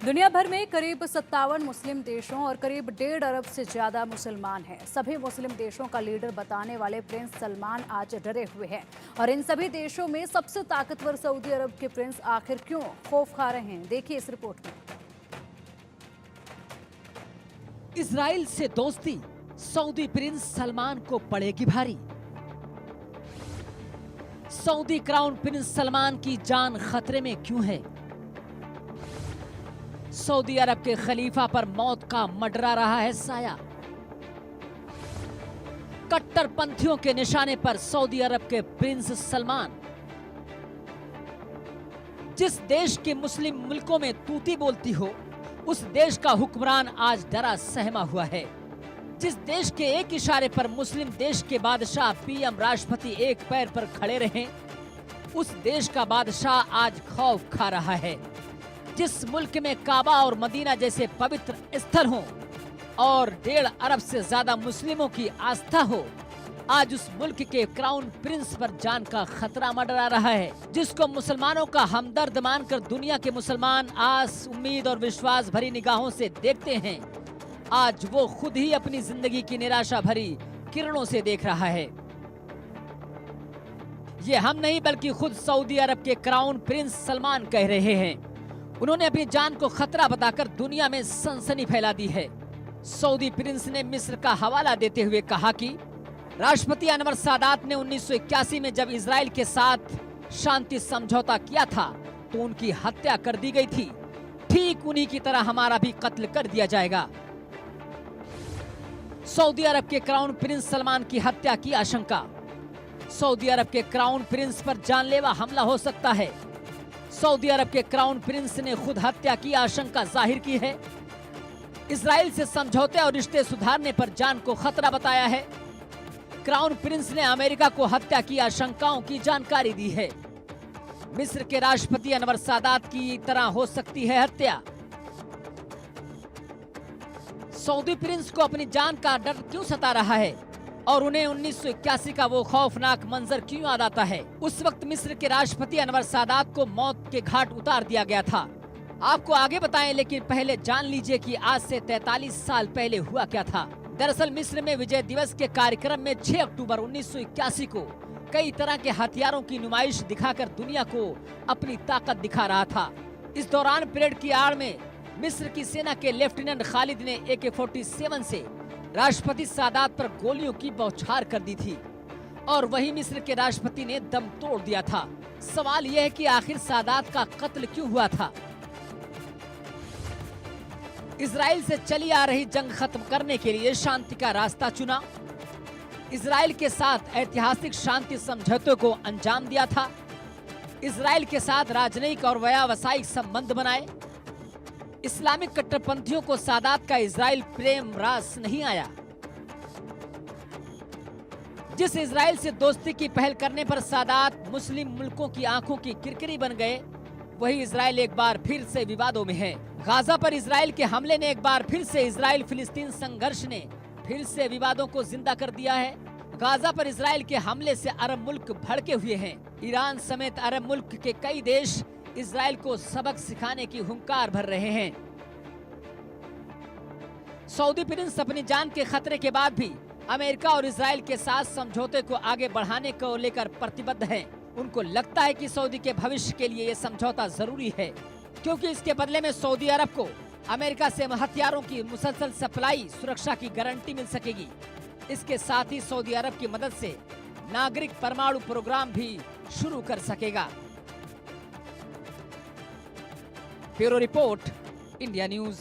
दुनिया भर में करीब 57 मुस्लिम देशों और करीब 1.5 अरब से ज्यादा मुसलमान हैं। सभी मुस्लिम देशों का लीडर बताने वाले प्रिंस सलमान आज डरे हुए हैं और इन सभी देशों में सबसे ताकतवर सऊदी अरब के प्रिंस आखिर क्यों खौफ खा रहे हैं, देखिए इस रिपोर्ट में। इजराइल से दोस्ती सऊदी प्रिंस सलमान को पड़ेगी भारी। सऊदी क्राउन प्रिंस सलमान की जान खतरे में क्यों है? सऊदी अरब के खलीफा पर मौत का मंडरा रहा है साया। कट्टरपंथियों के निशाने पर सऊदी अरब के प्रिंस सलमान। जिस देश के मुस्लिम मुल्कों में तूती बोलती हो, उस देश का हुक्मरान आज डरा सहमा हुआ है। जिस देश के एक इशारे पर मुस्लिम देश के बादशाह पीएम राष्ट्रपति एक पैर पर खड़े रहे, उस देश का बादशाह आज खौफ खा रहा है। जिस मुल्क में काबा और मदीना जैसे पवित्र स्थल हों और 1.5 अरब से ज्यादा मुस्लिमों की आस्था हो, आज उस मुल्क के क्राउन प्रिंस पर जान का खतरा मंडरा रहा है। जिसको मुसलमानों का हमदर्द मानकर दुनिया के मुसलमान आस, उम्मीद और विश्वास भरी निगाहों से देखते हैं, आज वो खुद ही अपनी जिंदगी की निराशा भरी किरणों से देख रहा है। ये हम नहीं बल्कि खुद सऊदी अरब के क्राउन प्रिंस सलमान कह रहे हैं। उन्होंने अपनी जान को खतरा बताकर दुनिया में सनसनी फैला दी है। सऊदी प्रिंस ने मिस्र का हवाला देते हुए कहा कि राष्ट्रपति अनवर सादात ने 1981 में जब इजराइल के साथ शांति समझौता किया था तो उनकी हत्या कर दी गई थी। ठीक उन्हीं की तरह हमारा भी कत्ल कर दिया जाएगा। सऊदी अरब के क्राउन प्रिंस सलमान की हत्या की आशंका। सऊदी अरब के क्राउन प्रिंस पर जानलेवा हमला हो सकता है। सऊदी अरब के क्राउन प्रिंस ने खुद हत्या की आशंका जाहिर की है। इजराइल से समझौते और रिश्ते सुधारने पर जान को खतरा बताया है। क्राउन प्रिंस ने अमेरिका को हत्या की आशंकाओं की जानकारी दी है। मिस्र के राष्ट्रपति अनवर सादात की तरह हो सकती है हत्या। सऊदी प्रिंस को अपनी जान का डर क्यों सता रहा है और उन्हें 1981 का वो खौफनाक मंजर क्यों याद आता है? उस वक्त मिस्र के राष्ट्रपति अनवर सादात को मौत के घाट उतार दिया गया था। आपको आगे बताएं, लेकिन पहले जान लीजिए कि आज से 43 साल पहले हुआ क्या था। दरअसल मिस्र में विजय दिवस के कार्यक्रम में 6 अक्टूबर 1981 को कई तरह के हथियारों की नुमाइश दिखाकर दुनिया को अपनी ताकत दिखा रहा था। इस दौरान परेड की आड़ में मिस्र की सेना के लेफ्टिनेंट खालिद ने AK-47 से राष्ट्रपति सादात पर गोलियों की बौछार कर दी थी और वही मिस्र के राष्ट्रपति ने दम तोड़ दिया था। सवाल यह है कि आखिर सादात का कत्ल क्यों हुआ था? इजराइल से चली आ रही जंग खत्म करने के लिए शांति का रास्ता चुना। इजराइल के साथ ऐतिहासिक शांति समझौते को अंजाम दिया था। इजराइल के साथ राजनयिक और व्यावसायिक संबंध बनाए। इस्लामिक कट्टरपंथियों को सादात का इजराइल प्रेम रास नहीं आया। जिस इजराइल से दोस्ती की पहल करने पर सादात मुस्लिम मुल्कों की आंखों की किरकिरी बन गए, वही इजराइल एक बार फिर से विवादों में है। गाजा पर इजराइल के हमले ने एक बार फिर से इजराइल फिलिस्तीन संघर्ष ने फिर से विवादों को जिंदा कर दिया है। गाजा पर इजराइल के हमले से अरब मुल्क भड़के हुए हैं। ईरान समेत अरब मुल्क के कई देश इजराइल को सबक सिखाने की हुंकार भर रहे हैं। सऊदी प्रिंस अपनी जान के खतरे के बाद भी अमेरिका और इजराइल के साथ समझौते को आगे बढ़ाने को लेकर प्रतिबद्ध हैं। उनको लगता है कि सऊदी के भविष्य के लिए ये समझौता जरूरी है, क्योंकि इसके बदले में सऊदी अरब को अमेरिका से हथियारों की मुसलसल सप्लाई सुरक्षा की गारंटी मिल सकेगी। इसके साथ ही सऊदी अरब की मदद से नागरिक परमाणु प्रोग्राम भी शुरू कर सकेगा। Bureau report, India news.